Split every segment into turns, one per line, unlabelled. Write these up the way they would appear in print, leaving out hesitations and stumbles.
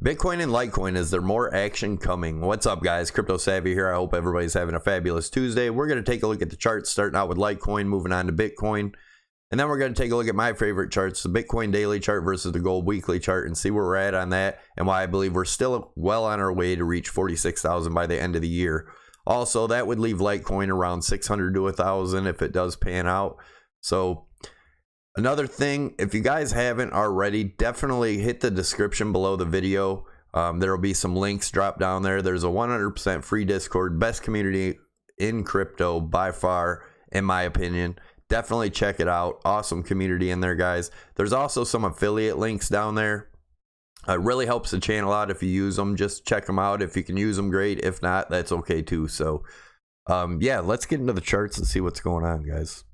Bitcoin and Litecoin, is there more action coming? What's up, guys? Crypto Savvy here. I hope everybody's having a fabulous Tuesday. We're going to take a look at the charts, starting out with Litecoin, moving on to Bitcoin. And then we're going to take a look at my favorite charts, the Bitcoin daily chart versus the gold weekly chart, and see where we're at on that and why I believe we're still well on our way to reach 46,000 by the end of the year. Also, that would leave Litecoin around 600 to 1,000 if it does pan out. So another thing, if you guys haven't already, definitely hit the description below the video. There will be some links dropped down there. There's a 100% free Discord, best community in crypto by far, in my opinion. Definitely check it out. Awesome community in there, guys. There's also some affiliate links down there. It really helps the channel out if you use them. Just check them out. If you can use them, great. If not, that's okay too. So, yeah, let's get into the charts and see what's going on, guys.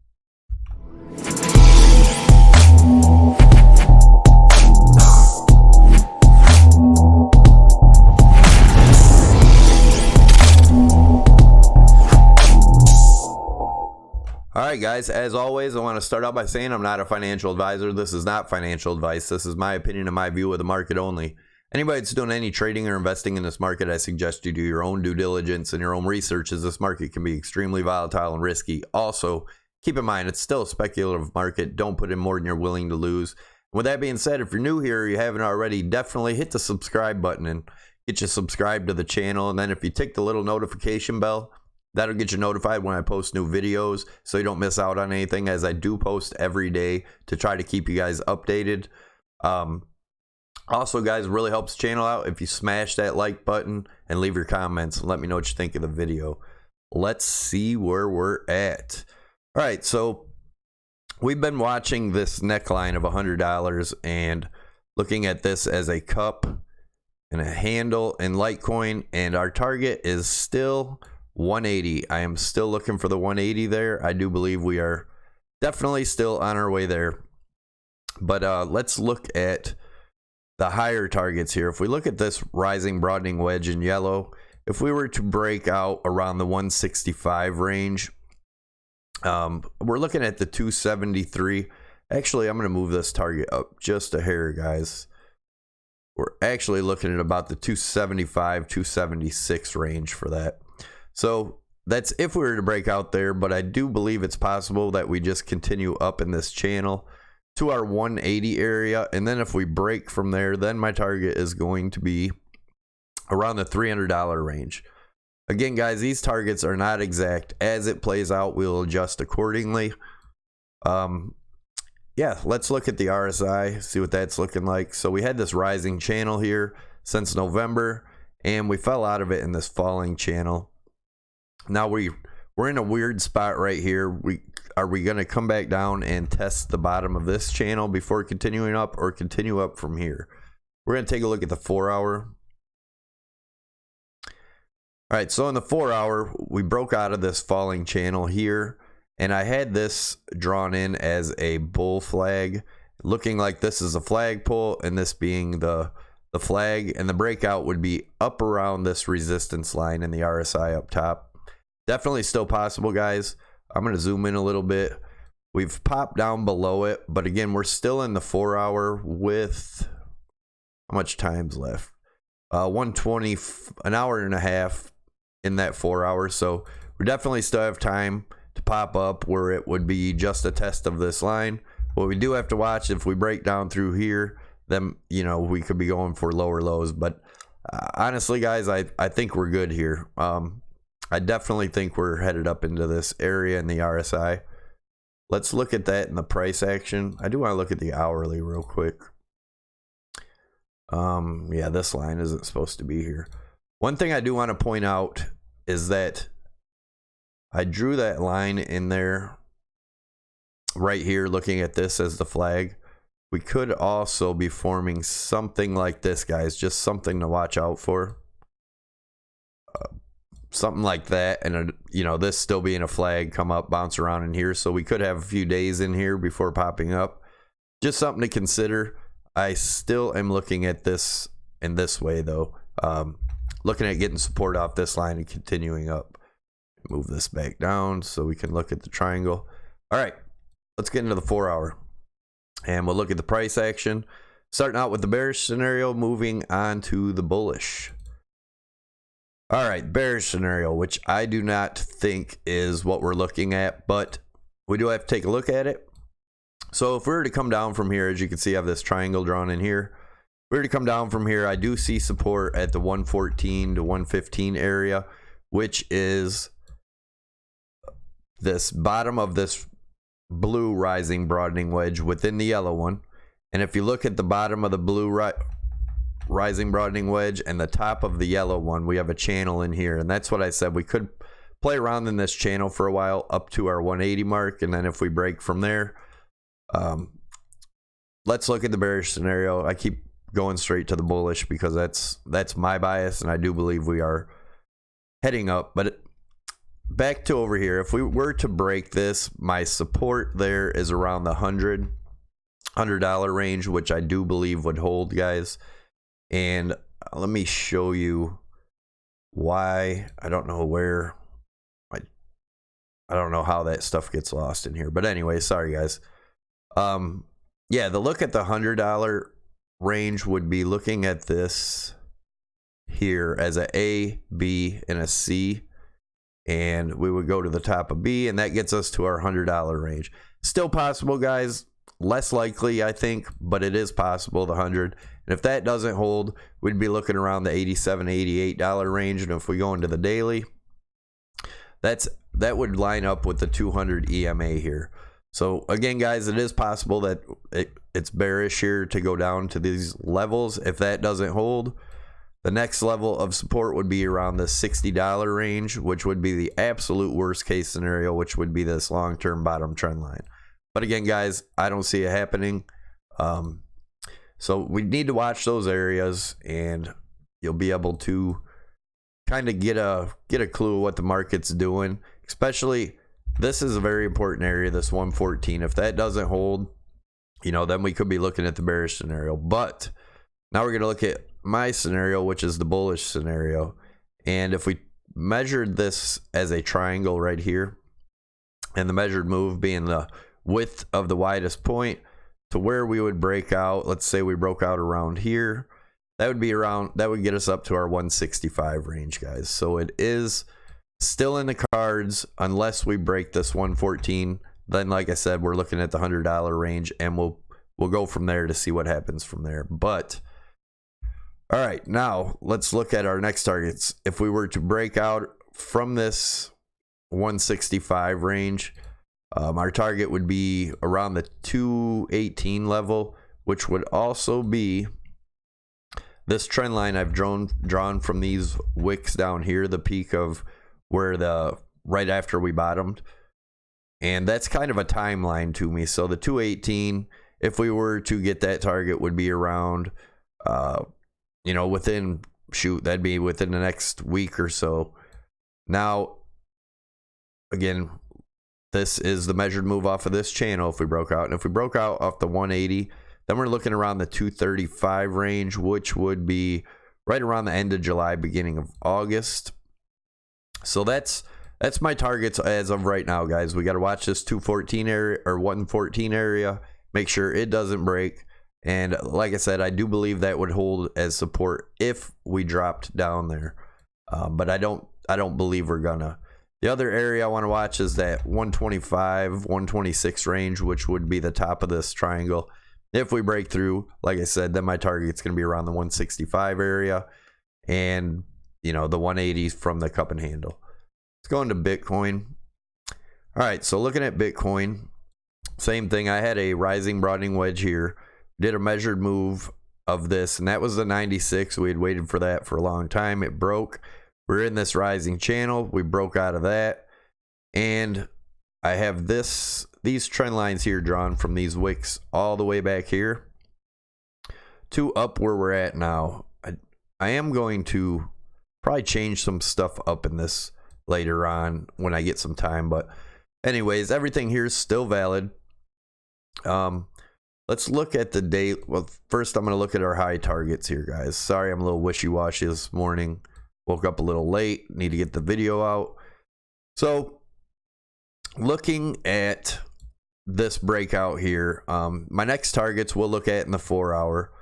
Alright guys, as always, I want to start out by saying I'm not a financial advisor. This is not financial advice. This is my opinion and my view of the market only. Anybody that's doing any trading or investing in this market, I suggest you do your own due diligence and your own research, as this market can be extremely volatile and risky. Also, keep in mind, it's still a speculative market. Don't put in more than you're willing to lose. With that being said, if you're new here or you haven't already, definitely hit the subscribe button and get you subscribed to the channel. And then if you tick the little notification bell, that'll get you notified when I post new videos so you don't miss out on anything, as I do post every day to try to keep you guys updated. Also, guys, it really helps the channel out if you smash that like button and leave your comments and let me know what you think of the video. Let's see where we're at. All right, so we've been watching this neckline of $100 and looking at this as a cup and a handle in Litecoin, and our target is still 180. I am still looking for the 180 there. I do believe we are definitely still on our way there. But let's look at the higher targets here. If we look at this rising broadening wedge in yellow, if we were to break out around the 165 range, we're looking at the 273. Actually, I'm going to move this target up just a hair, guys. We're actually looking at about the 275, 276 range for that. So that's if we were to break out there, but I do believe it's possible that we just continue up in this channel to our 180 area. And then if we break from there, then my target is going to be around the $300 range. Again, guys, these targets are not exact. As it plays out, we'll adjust accordingly. Yeah, let's look at the RSI, see what that's looking like. So we had this rising channel here since November, and we fell out of it in this falling channel. Now we're in a weird spot right here. Are we going to come back down and test the bottom of this channel before continuing up, or continue up from here? We're going to take a look at the 4 hour. All right, so in the 4 hour, we broke out of this falling channel here, and I had this drawn in as a bull flag, looking like this is a flag pull and this being the flag, and the breakout would be up around this resistance line in the RSI up top. Definitely still possible, guys. I'm going to zoom in a little bit. We've popped down below it, but again, we're still in the 4 hour with how much time's left? 120, an hour and a half in that 4 hours. So we definitely still have time to pop up where it would be just a test of this line. What we do have to watch, if we break down through here, then, you know, we could be going for lower lows. But honestly, guys, I think we're good here. I definitely think we're headed up into this area in the RSI. Let's look at that in the price action. I do want to look at the hourly real quick. Yeah, this line isn't supposed to be here. One thing I do want to point out is that I drew that line in there right here, looking at this as the flag. We could also be forming something like this, guys, just something to watch out for. Something like that, and you know, this still being a flag, come up, bounce around in here. So we could have a few days in here before popping up. Just something to consider. I still am looking at this in this way, though. Looking at getting support off this line and continuing up. Move this back down so we can look at the triangle. All right, let's get into the 4 hour, and we'll look at the price action. starting out with the bearish scenario, moving on to the bullish. All right, bearish scenario, which I do not think is what we're looking at, but we do have to take a look at it. So if we were to come down from here, as you can see, I have this triangle drawn in here. If we were to come down from here, I do see support at the 114 to 115 area, which is this bottom of this blue rising broadening wedge within the yellow one. And if you look at the bottom of the blue rising broadening wedge and the top of the yellow one, we have a channel in here. And that's what I said. We could play around in this channel for a while up to our 180 mark. And then if we break from there, let's look at the bearish scenario. I keep going straight to the bullish because that's my bias. And I do believe we are heading up. But back to over here, if we were to break this, my support there is around the $100 range, which I do believe would hold, guys. And let me show you why. I don't know where, I don't know how that stuff gets lost in here, but anyway, sorry guys. Yeah, the look at the $100 range would be looking at this here as a B, and a C, and we would go to the top of B, and that gets us to our $100 range. Still possible, guys. Less likely, I think, but it is possible, the 100. And if that doesn't hold, we'd be looking around the $87, $88 range. And if we go into the daily, that would line up with the 200 EMA here. So again, guys, it is possible that it's bearish here to go down to these levels. If that doesn't hold, the next level of support would be around the $60 range, which would be the absolute worst case scenario, which would be this long-term bottom trend line. But again, guys, I don't see it happening. So we need to watch those areas, and you'll be able to kind of get a clue of what the market's doing. Especially, this is a very important area, this 114. If that doesn't hold, you know, then we could be looking at the bearish scenario. But now we're going to look at my scenario, which is the bullish scenario. And if we measured this as a triangle right here, and the measured move being the width of the widest point to where we would break out, let's say we broke out around here, that would get us up to our 165 range, guys. So it is still in the cards unless we break this 114. Then, like I said, we're looking at the $100 range, and we'll go from there to see what happens from there. But all right, now let's look at our next targets. If we were to break out from this 165 range, our target would be around the 218 level, which would also be this trend line I've drawn from these wicks down here, the peak of where right after we bottomed. And that's kind of a timeline to me. So the 218, if we were to get that target, would be around, you know, that'd be within the next week or so. Now, again, this is the measured move off of this channel if we broke out. And if we broke out off the 180, then we're looking around the 235 range, which would be right around the end of July, beginning of August. So that's my targets as of right now, guys. We got to watch this 214 area or 114 area, make sure it doesn't break. And like I said, I do believe that would hold as support if we dropped down there. But I don't believe we're gonna. The other area I want to watch is that 125, 126 range, which would be the top of this triangle. If we break through, like I said, then my target's going to be around the 165 area, and you know, the 180s from the cup and handle. Let's go into Bitcoin. All right, so looking at Bitcoin, same thing. I had a rising broadening wedge here, did a measured move of this, and that was the 96. We had waited for that for a long time. It broke. We're in this rising channel. We broke out of that, and I have these trend lines here drawn from these wicks all the way back here to up where we're at now. I am going to probably change some stuff up in this later on when I get some time, but anyways, everything here is still valid. Let's look at the day. Well, first I'm going to look at our high targets here, guys. Sorry, I'm a little wishy-washy this morning. Woke up a little late. Need to get the video out. So looking at this breakout here, my next targets we'll look at in the 4 hour.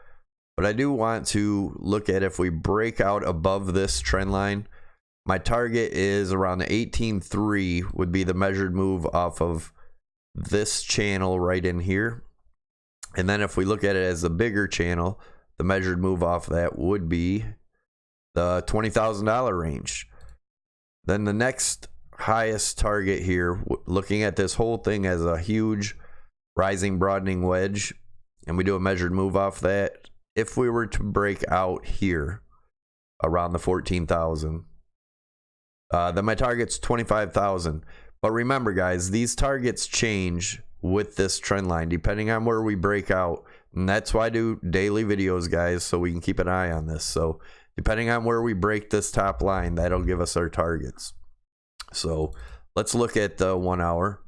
but I do want to look at if we break out above this trend line. My target is around the 18.3 would be the measured move off of this channel right in here. And then if we look at it as a bigger channel, the measured move off that would be the $20,000 range. Then the next highest target here, looking at this whole thing as a huge rising broadening wedge, and we do a measured move off that, if we were to break out here around the 14,000, then my target's 25,000. But remember, guys, these targets change with this trend line depending on where we break out, and that's why I do daily videos, guys, so we can keep an eye on this. So depending on where we break this top line, that'll give us our targets. So let's look at the 1 hour.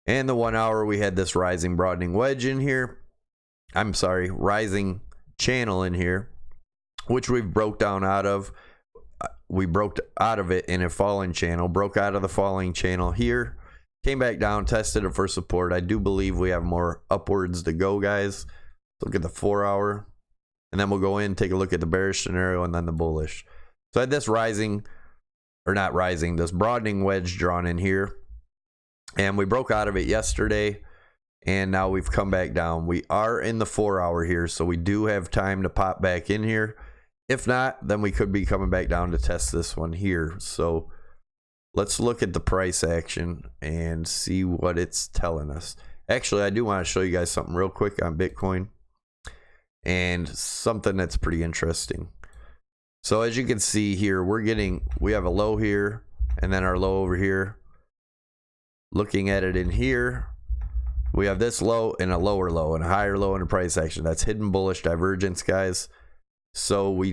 And the 1 hour, we had this rising broadening wedge in here. I'm sorry, rising channel in here, which we've broke down out of. We broke out of it in a falling channel, broke out of the falling channel here, came back down, tested it for support. I do believe we have more upwards to go, guys. Look at the 4 hour, and then we'll go in, take a look at the bearish scenario and then the bullish. So I had this rising, or not rising, this broadening wedge drawn in here, and we broke out of it yesterday, and now we've come back down. We are in the 4 hour here, so we do have time to pop back in here. If not, then we could be coming back down to test this one here. So let's look at the price action and see what it's telling us. Actually, I do want to show you guys something real quick on Bitcoin, and something that's pretty interesting. So as you can see here, we have a low here and then our low over here. Looking at it in here, we have this low and a lower low and a higher low in the price action. That's hidden bullish divergence, guys. So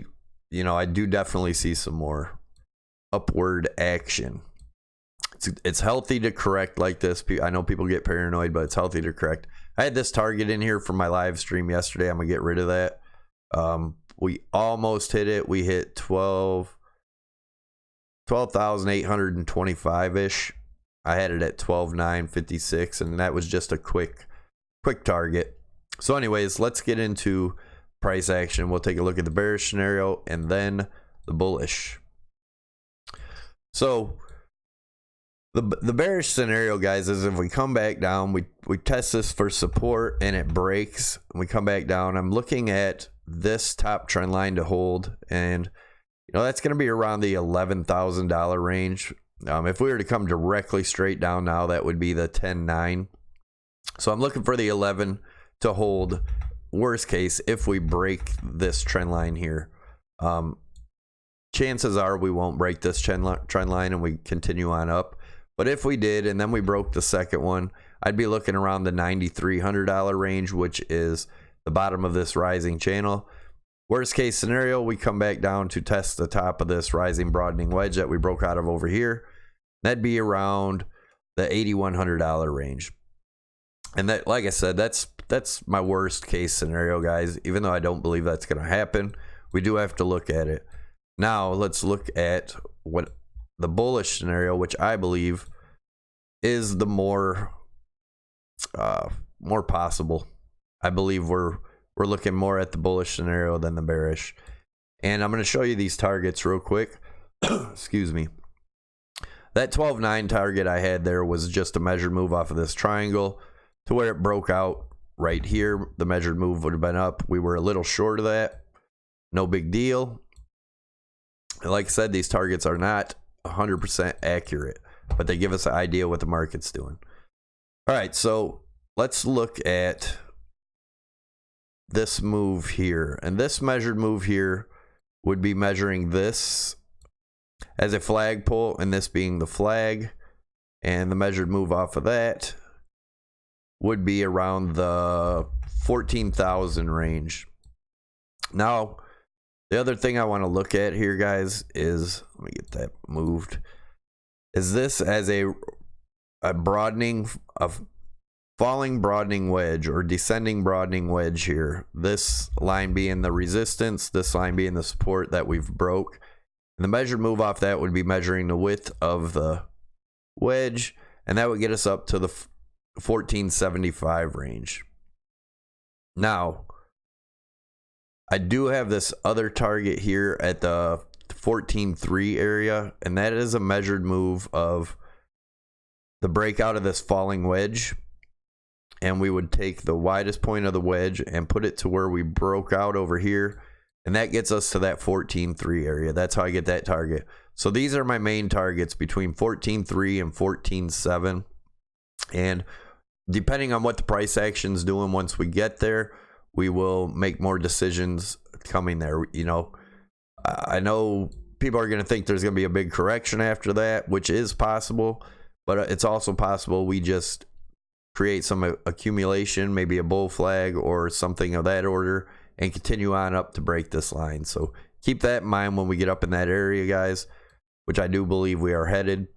I do definitely see some more upward action. It's healthy to correct like this. I know people get paranoid, but it's healthy to correct. I had this target in here from my live stream yesterday. I'm gonna get rid of that. We almost hit it. We hit 12,825 ish. I had it at 12,956, and that was just a quick target. So anyways, let's get into price action. We'll take a look at the bearish scenario and then the bullish. So the bearish scenario, guys, is if we come back down, we test this for support and it breaks, and we come back down. I'm looking at this top trend line to hold, and that's going to be around the $11,000 range. If we were to come directly straight down now, that would be the 10.9. So I'm looking for the 11 to hold. Worst case, if we break this trend line here, chances are we won't break this trend line and we continue on up. But if we did, and then we broke the second one, I'd be looking around the $9,300 range, which is the bottom of this rising channel. Worst case scenario, we come back down to test the top of this rising broadening wedge that we broke out of over here. That'd be around the $8,100 range. And that, like I said, that's my worst case scenario, guys. Even though I don't believe that's going to happen, we do have to look at it. Now let's look at what the bullish scenario, which I believe is the more possible. I believe we're looking more at the bullish scenario than the bearish. And I'm going to show you these targets real quick. Excuse me. That 12.9 target I had there was just a measured move off of this triangle to where it broke out right here. The measured move would have been up. We were a little short of that. No big deal. And like I said, these targets are not 100% accurate, but they give us an idea what the market's doing. All right, so let's look at this move here. And this measured move here would be measuring this as a flagpole, and this being the flag. And the measured move off of that would be around the 14,000 range. Now, the other thing I want to look at here, guys, is, let me get that moved, is this as a broadening, of falling broadening wedge or descending broadening wedge here. This line being the resistance, this line being the support that we've broke. And the measured move off that would be measuring the width of the wedge, and that would get us up to the 1475 range. Now, I do have this other target here at the 14.3 area, and that is a measured move of the breakout of this falling wedge. And we would take the widest point of the wedge and put it to where we broke out over here. And that gets us to that 14.3 area. That's how I get that target. So these are my main targets between 14.3 and 14.7. And depending on what the price action is doing once we get there, we will make more decisions coming there. You know, I know people are going to think there's going to be a big correction after that, which is possible. But it's also possible we just create some accumulation, maybe a bull flag or something of that order, and continue on up to break this line. So keep that in mind when we get up in that area, guys, which I do believe we are headed.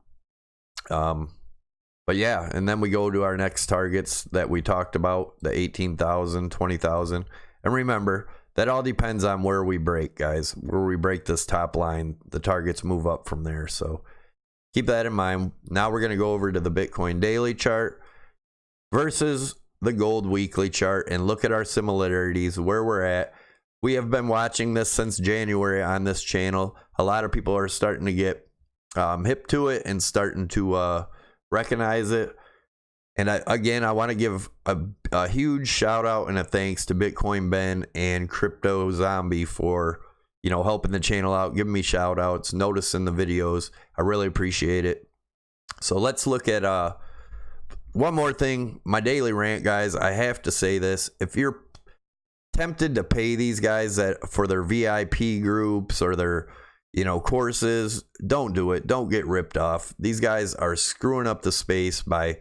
But yeah, and then we go to our next targets that we talked about, the 18,000, 20,000. And remember, that all depends on where we break, guys. Where we break this top line, the targets move up from there. So keep that in mind. Now we're going to go over to the Bitcoin daily chart versus the gold weekly chart and look at our similarities, where we're at. We have been watching this since January on this channel. A lot of people are starting to get hip to it and starting to recognize it. And I want to give a huge shout out and a thanks to Bitcoin Ben and Crypto Zombie for, you know, helping the channel out, giving me shout outs, noticing the videos. I really appreciate it. So let's look at one more thing, my daily rant, guys. I have to say this. If you're tempted to pay these guys for their VIP groups or their, you know, courses, don't do it. Don't get ripped off. These guys are screwing up the space by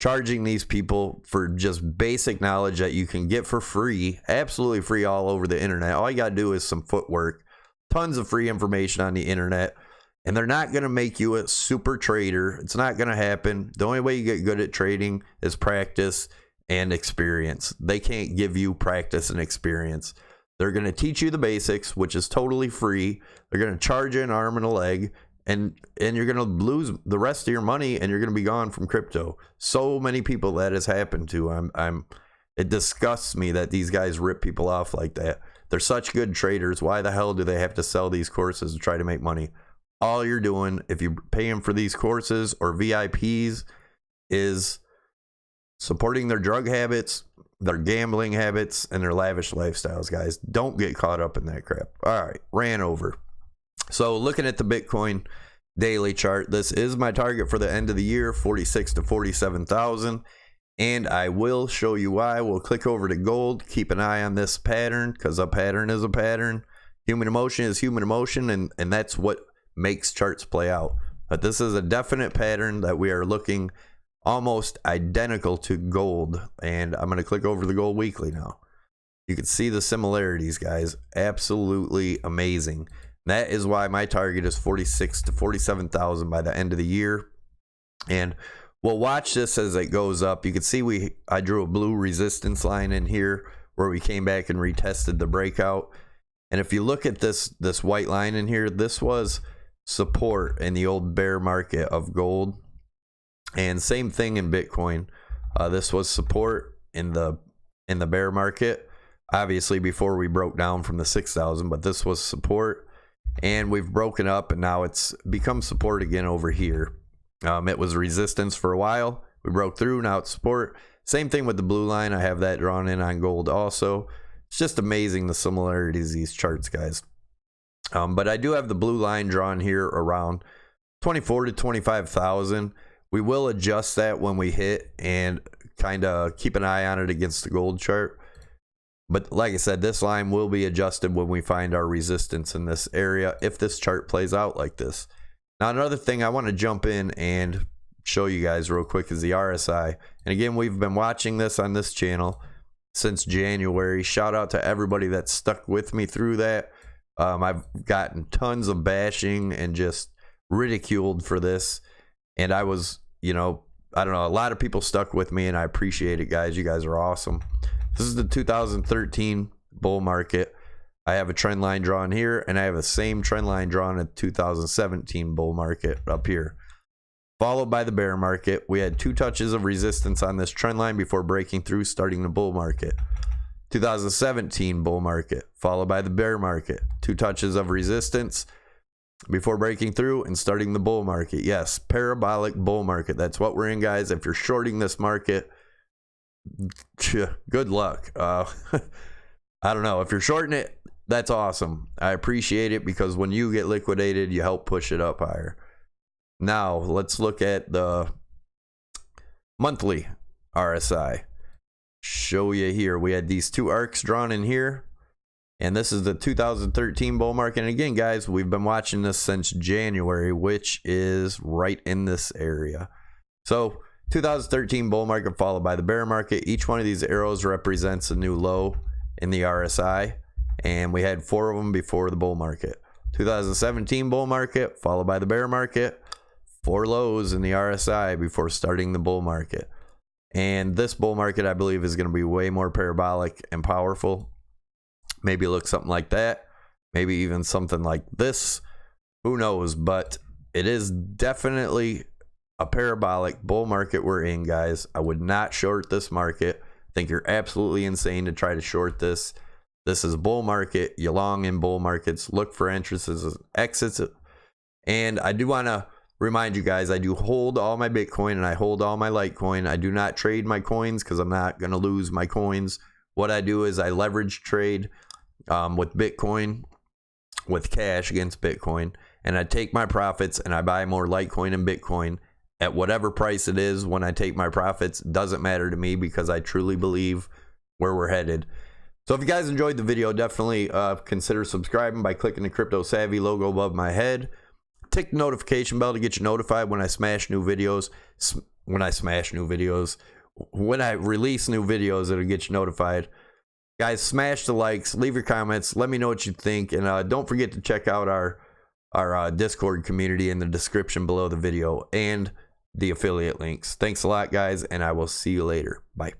charging these people for just basic knowledge that you can get for free, absolutely free all over the internet. All you got to do is some footwork, tons of free information on the internet. And they're not going to make you a super trader. It's not going to happen. The only way you get good at trading is practice and experience. They can't give you practice and experience. They're going to teach you the basics, which is totally free. They're going to charge you an arm and a leg, and you're going to lose the rest of your money, and you're going to be gone from crypto. So many people that has happened to. It disgusts me that these guys rip people off like that. They're such good traders. Why the hell do they have to sell these courses to try to make money? All you're doing, if you pay them for these courses or VIPs, is supporting their drug habits, their gambling habits, and their lavish lifestyles, guys. Don't get caught up in that crap. All right, ran over. So looking at the Bitcoin daily chart, this is my target for the end of the year, 46 to 47,000. And I will show you why. We'll click over to gold. Keep an eye on this pattern, because a pattern is a pattern. Human emotion is human emotion, and that's what makes charts play out. But this is a definite pattern that we are looking almost identical to gold. And I'm going to click over the gold weekly now. You can see the similarities, guys. Absolutely amazing. That is why my target is 46 to 47,000 by the end of the year. And we'll watch this as it goes up. You can see I drew a blue resistance line in here where we came back and retested the breakout. And if you look at this white line in here, this was support in the old bear market of gold, and same thing in Bitcoin. This was support in the bear market, obviously before we broke down from the 6,000, but this was support, and we've broken up, and now it's become support again over here. It was resistance for a while. We broke through, now it's support. Same thing with the blue line. I have that drawn in on gold also. It's just amazing the similarities of these charts, guys. But I do have the blue line drawn here around 24 to 25,000. We will adjust that when we hit and kind of keep an eye on it against the gold chart. But like I said, this line will be adjusted when we find our resistance in this area if this chart plays out like this. Now, another thing I want to jump in and show you guys real quick is the RSI. And again, we've been watching this on this channel since January. Shout out to everybody that stuck with me through that. I've gotten tons of bashing and just ridiculed for this. And I was, you know, I don't know, a lot of people stuck with me, and I appreciate it, guys. You guys are awesome. This is the 2013 bull market. I have a trend line drawn here, and I have the same trend line drawn at 2017 bull market up here. Followed by the bear market. We had 2 touches of resistance on this trend line before breaking through, starting the bull market. 2017 bull market, followed by the bear market. 2 touches of resistance before breaking through and starting the bull market. Yes, parabolic bull market. That's what we're in, guys. If you're shorting this market, good luck. I don't know. If you're shorting it, that's awesome. I appreciate it, because when you get liquidated, you help push it up higher. Now, let's look at the monthly RSI. Show you here. We had these 2 arcs drawn in here, and this is the 2013 bull market. And again, guys, we've been watching this since January, which is right in this area. So 2013 bull market followed by the bear market. Each one of these arrows represents a new low in the RSI, and we had 4 of them before the bull market. 2017 bull market followed by the bear market. 4 lows in the RSI before starting the bull market. And this bull market, I believe, is going to be way more parabolic and powerful. Maybe look something like that. Maybe even something like this. Who knows? But it is definitely a parabolic bull market we're in, guys. I would not short this market. I think you're absolutely insane to try to short this. This is a bull market. You long in bull markets. Look for entrances and exits. And I do want to remind you guys, I do hold all my Bitcoin and I hold all my Litecoin. I do not trade my coins because I'm not going to lose my coins. What I do is I leverage trade with Bitcoin, with cash against Bitcoin, and I take my profits and I buy more Litecoin and Bitcoin at whatever price it is. When I take my profits, doesn't matter to me, because I truly believe where we're headed. So if you guys enjoyed the video, definitely consider subscribing by clicking the Crypto Savvy logo above my head. Tick the notification bell to get you notified when I smash new videos. When I release new videos, it'll get you notified. Guys, smash the likes, leave your comments, let me know what you think, and don't forget to check out our Discord community in the description below the video and the affiliate links. Thanks a lot, guys, and I will see you later. Bye.